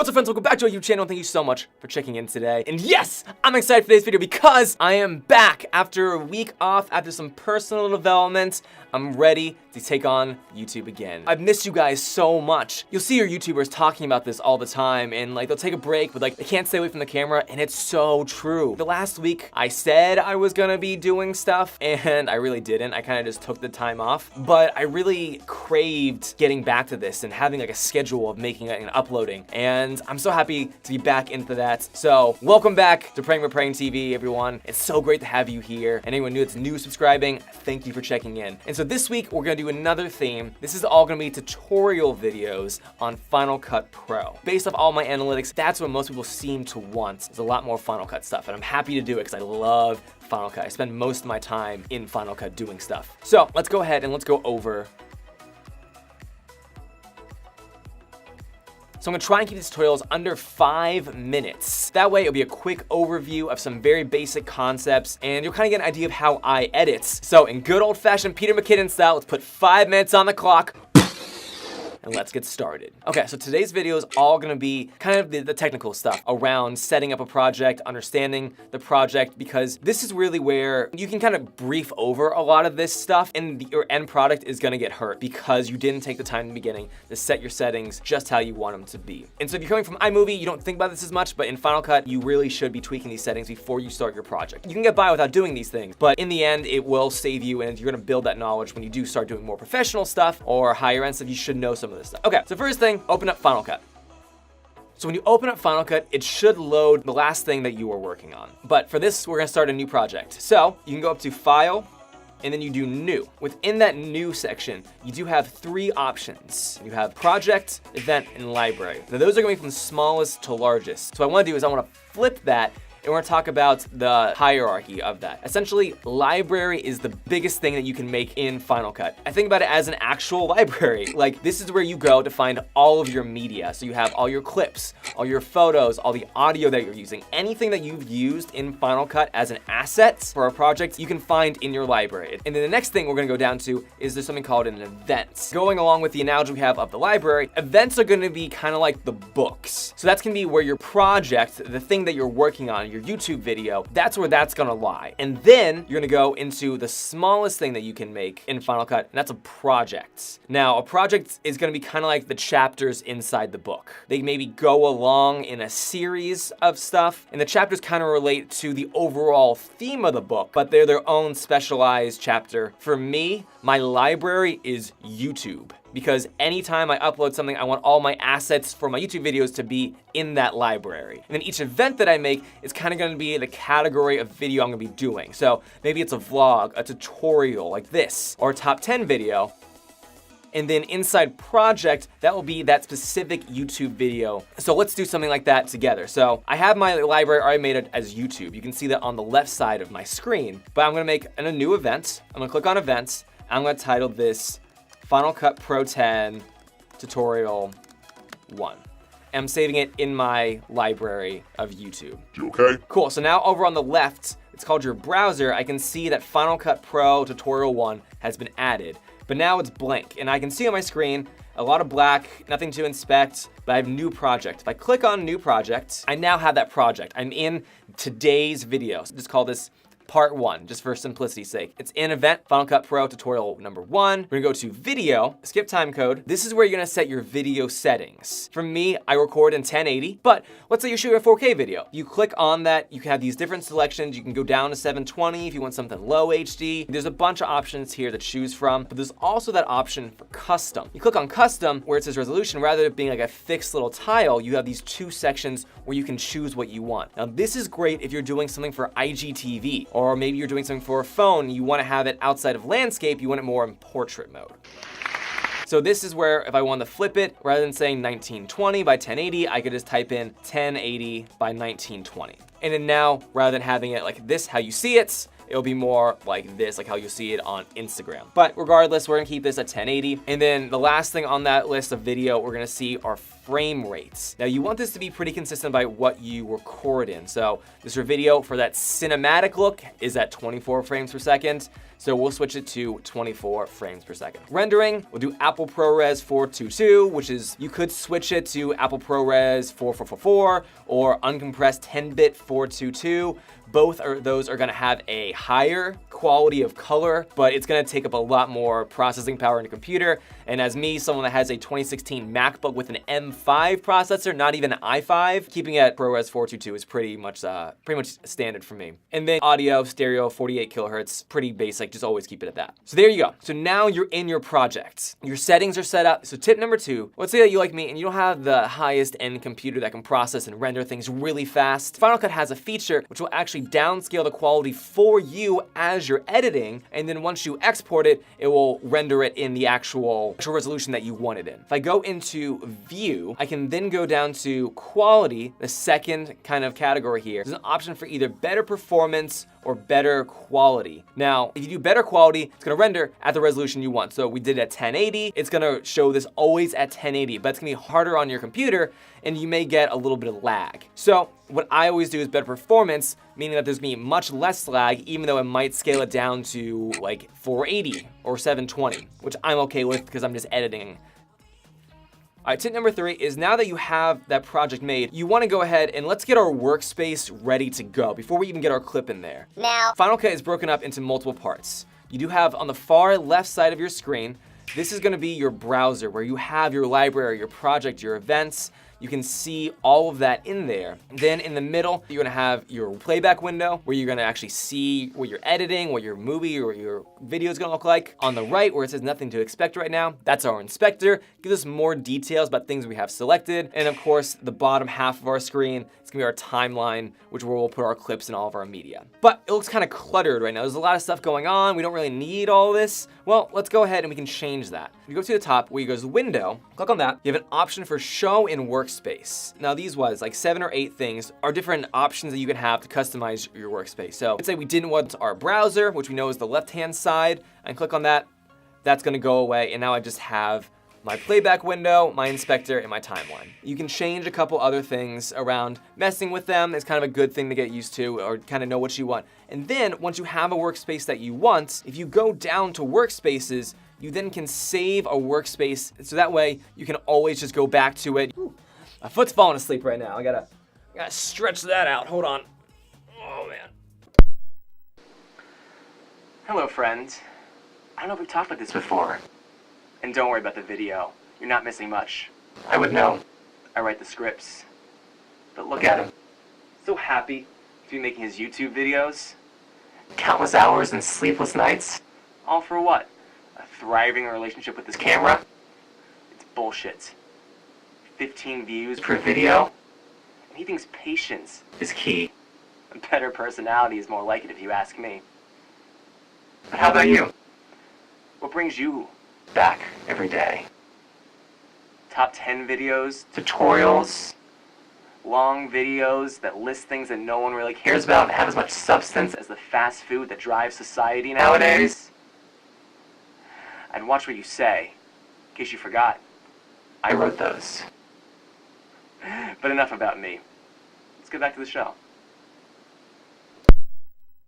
What's up, friends? Welcome back to our YouTube channel. Thank you so much for checking in today. And yes, I'm excited for today's video because I am back after a week off, after some personal development. I'm ready to take on YouTube again. I've missed you guys so much. You'll see your YouTubers talking about this all the time, and like they'll take a break, but like they can't stay away from the camera, and it's so true. The last week, I said I was gonna be doing stuff, and I really didn't. I kind of just took the time off, but I really craved getting back to this and having like a schedule of making it and uploading, and I'm so happy to be back into that. So welcome back to Praying with Praying TV, everyone. It's so great to have you here, and anyone that's new subscribing, thank you for checking in. And so this week, we're gonna do another theme. This is all gonna be tutorial videos on Final Cut Pro. Based off all my analytics, that's what most people seem to want. There's a lot more Final Cut stuff, and I'm happy to do it because I love Final Cut. I spend most of my time in Final Cut doing stuff. So let's go ahead and let's go over. So I'm gonna try and keep these tutorials under 5 minutes. That way it'll be a quick overview of some very basic concepts, and you'll kind of get an idea of how I edit. So in good old-fashioned Peter McKinnon style, let's put 5 minutes on the clock. And let's get started. Okay, so today's video is all gonna be kind of the technical stuff around setting up a project, understanding the project, because this is really where you can kind of brief over a lot of this stuff, and your end product is gonna get hurt because you didn't take the time in the beginning to set your settings just how you want them to be. And so if you're coming from iMovie, you don't think about this as much, but in Final Cut, you really should be tweaking these settings before you start your project. You can get by without doing these things, but in the end, it will save you, and you're gonna build that knowledge when you do start doing more professional stuff or higher end stuff. You should know some of this stuff. Okay, so first thing, open up Final Cut. So when you open up Final Cut, it should load the last thing that you were working on. But for this, we're gonna start a new project. So you can go up to File, and then you do New. Within that New section, you do have 3 options. You have Project, Event, and Library. Now those are gonna be from smallest to largest. So what I wanna do is I wanna flip that, and we're gonna talk about the hierarchy of that. Essentially, library is the biggest thing that you can make in Final Cut. I think about it as an actual library. Like, this is where you go to find all of your media. So you have all your clips, all your photos, all the audio that you're using. Anything that you've used in Final Cut as an asset for a project, you can find in your library. And then the next thing we're gonna go down to is there's something called an event. Going along with the analogy we have of the library, events are gonna be kind of like the books. So that's gonna be where your project, the thing that you're working on, your YouTube video, that's where that's gonna lie. And then you're gonna go into the smallest thing that you can make in Final Cut, and that's a project. Now, a project is gonna be kind of like the chapters inside the book. They maybe go along in a series of stuff, and the chapters kind of relate to the overall theme of the book, but they're their own specialized chapter. For me, my library is YouTube, because anytime I upload something, I want all my assets for my YouTube videos to be in that library. And then each event that I make is kind of gonna be the category of video I'm gonna be doing. So maybe it's a vlog, a tutorial like this, or a top 10 video. And then inside project, that will be that specific YouTube video. So let's do something like that together. So I have my library already made it as YouTube. You can see that on the left side of my screen, but I'm gonna make a new event. I'm gonna click on events. I'm gonna title this Final Cut Pro 10 Tutorial 1. I'm saving it in my library of YouTube. You okay? Cool, so now over on the left, it's called your browser. I can see that Final Cut Pro Tutorial 1 has been added, but now it's blank. And I can see on my screen, a lot of black, nothing to inspect, but I have new project. If I click on new project, I now have that project. I'm in today's video. So just call this Part 1, just for simplicity's sake. It's in event, Final Cut Pro tutorial number 1. We're gonna go to video, skip time code. This is where you're gonna set your video settings. For me, I record in 1080, but let's say you're shooting a 4K video. You click on that, you can have these different selections. You can go down to 720 if you want something low HD. There's a bunch of options here to choose from, but there's also that option for custom. You click on custom, where it says resolution, rather than being like a fixed little tile, you have these 2 sections where you can choose what you want. Now, this is great if you're doing something for IGTV, or maybe you're doing something for a phone, you wanna have it outside of landscape, you want it more in portrait mode. So this is where if I want to flip it, rather than saying 1920 by 1080, I could just type in 1080 by 1920. And then now, rather than having it like this, how you see it, it'll be more like this, like how you'll see it on Instagram. But regardless, we're gonna keep this at 1080. And then the last thing on that list of video we're gonna see are frame rates. Now you want this to be pretty consistent by what you record in. So this video for that cinematic look is at 24 frames per second. So we'll switch it to 24 frames per second. Rendering, we'll do Apple ProRes 422, which is, you could switch it to Apple ProRes 4444 or uncompressed 10-bit 422. Both of those are gonna have a higher quality of color, but it's gonna take up a lot more processing power in your computer. And as me, someone that has a 2016 MacBook with an M5 processor, not even an i5, keeping it at ProRes 422 is pretty much standard for me. And then audio, stereo, 48 kilohertz, pretty basic, just always keep it at that. So there you go. So now you're in your project. Your settings are set up. So tip number 2, let's say that you like me and you don't have the highest end computer that can process and render things really fast. Final Cut has a feature which will actually downscale the quality for you as you're editing, and then once you export it, it will render it in the actual resolution that you want it in. If I go into View, I can then go down to Quality, the second kind of category here. There's an option for either better performance or better quality. Now, if you do better quality, it's gonna render at the resolution you want. So we did it at 1080, it's gonna show this always at 1080, but it's gonna be harder on your computer and you may get a little bit of lag. So what I always do is better performance, meaning that there's gonna be much less lag, even though it might scale it down to like 480 or 720, which I'm okay with because I'm just editing. All right, tip number 3 is now that you have that project made, you wanna go ahead and let's get our workspace ready to go before we even get our clip in there. Now, Final Cut is broken up into multiple parts. You do have on the far left side of your screen, this is gonna be your browser where you have your library, your project, your events. You can see all of that in there. Then in the middle, you're gonna have your playback window where you're gonna actually see what you're editing, what your movie or your video is gonna look like. On the right, where it says nothing to expect right now, that's our inspector. Gives us more details about things we have selected. And of course, the bottom half of our screen, it's gonna be our timeline, which where we'll put our clips and all of our media. But it looks kind of cluttered right now. There's a lot of stuff going on. We don't really need all this. Well, let's go ahead and we can change that. If you go to the top where you go to Window, click on that. You have an option for Show in Workspace. Now these was like 7 or 8 things are different options that you can have to customize your workspace. So let's say we didn't want our browser, which we know is the left-hand side, and click on that. That's gonna go away, and now I just have my playback window, my inspector, and my timeline. You can change a couple other things around. Messing with them is kind of a good thing to get used to or kind of know what you want. And then once you have a workspace that you want, if you go down to workspaces, you then can save a workspace. So that way you can always just go back to it. Ooh, my foot's falling asleep right now. I gotta stretch that out. Hold on. Oh man. Hello friends. I don't know if we've talked about this before. And don't worry about the video. You're not missing much. I would know. I write the scripts. But look at him. So happy to be making his YouTube videos. Countless hours and sleepless nights. All for what? A thriving relationship with his camera? It's bullshit. 15 views per video? And he thinks patience is key. A better personality is more like it if you ask me. But how about you? What brings you back every day? Top 10 videos, tutorials, long videos that list things that no one really cares about and have as much substance as the fast food that drives society nowadays? And watch what you say, in case you forgot. I wrote those. But enough about me. Let's get back to the show.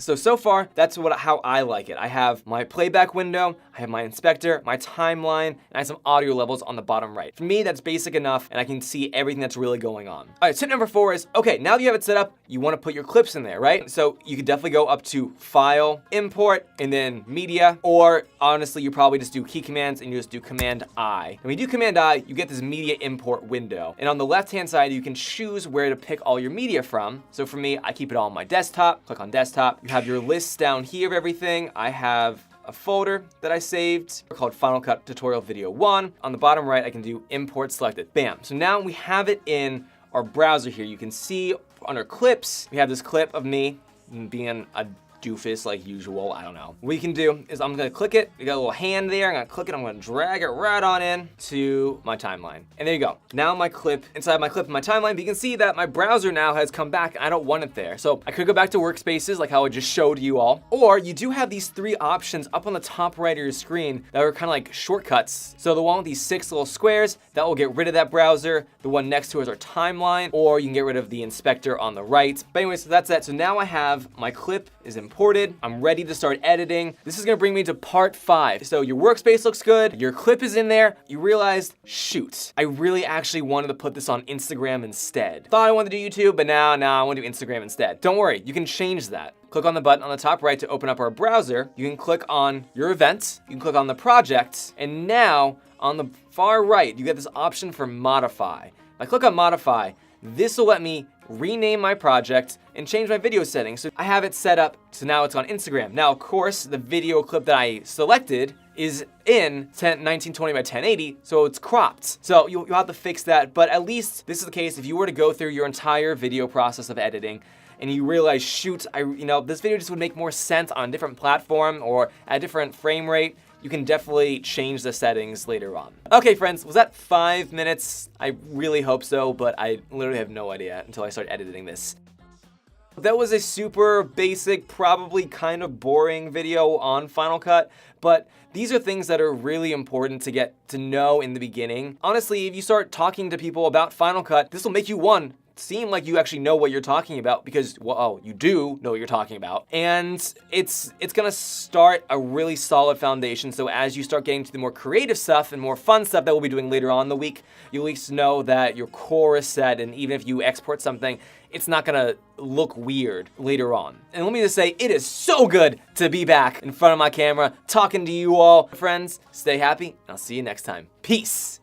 So far, that's how I like it. I have my playback window, I have my inspector, my timeline, and I have some audio levels on the bottom right. For me, that's basic enough, and I can see everything that's really going on. All right, tip number 4 is, okay, now that you have it set up, you wanna put your clips in there, right? So you could definitely go up to File, Import, and then Media, or honestly, you probably just do key commands and you just do Command I. When you do Command I, you get this media import window. And on the left-hand side, you can choose where to pick all your media from. So for me, I keep it all on my desktop, click on desktop. You have your lists down here of everything. I have a folder that I saved called Final Cut Tutorial Video 1. On the bottom right, I can do import selected. Bam. So now we have it in our browser here. You can see under clips, we have this clip of me being a doofus like usual. I don't know. What you can do is I'm gonna click it. You got a little hand there. I'm gonna click it. I'm gonna drag it right on in to my timeline. And there you go. Now my clip, inside my clip in my timeline, but you can see that my browser now has come back and I don't want it there. So I could go back to Workspaces like how I just showed you all. Or you do have these 3 options up on the top right of your screen that are kind of like shortcuts. So the one with these 6 little squares, that will get rid of that browser. The one next to it is our timeline, or you can get rid of the inspector on the right. But anyway, so that's that. So now I have my clip is imported. I'm ready to start editing. This is gonna bring me to part 5. So your workspace looks good, your clip is in there. You realized, shoot, I really actually wanted to put this on Instagram instead. Thought I wanted to do YouTube, but now I want to do Instagram instead. Don't worry, you can change that. Click on the button on the top right to open up our browser. You can click on your event, you can click on the project, and now on the far right, you get this option for modify. If I click on modify, this will let me rename my project and change my video settings. So I have it set up, so now it's on Instagram. Now, of course, the video clip that I selected is in 1920 by 1080, so it's cropped. So you'll have to fix that, but at least this is the case if you were to go through your entire video process of editing and you realize, shoot, this video just would make more sense on a different platform or at a different frame rate, you can definitely change the settings later on. Okay, friends, was that 5 minutes? I really hope so, but I literally have no idea until I start editing this. That was a super basic, probably kind of boring video on Final Cut, but these are things that are really important to get to know in the beginning. Honestly, if you start talking to people about Final Cut, this will make you, seem like you actually know what you're talking about because, well, you do know what you're talking about. And it's gonna start a really solid foundation. So as you start getting to the more creative stuff and more fun stuff that we'll be doing later on in the week, you'll at least know that your core is set, and even if you export something, it's not gonna look weird later on. And let me just say, it is so good to be back in front of my camera, talking to you all. Friends, stay happy, and I'll see you next time. Peace.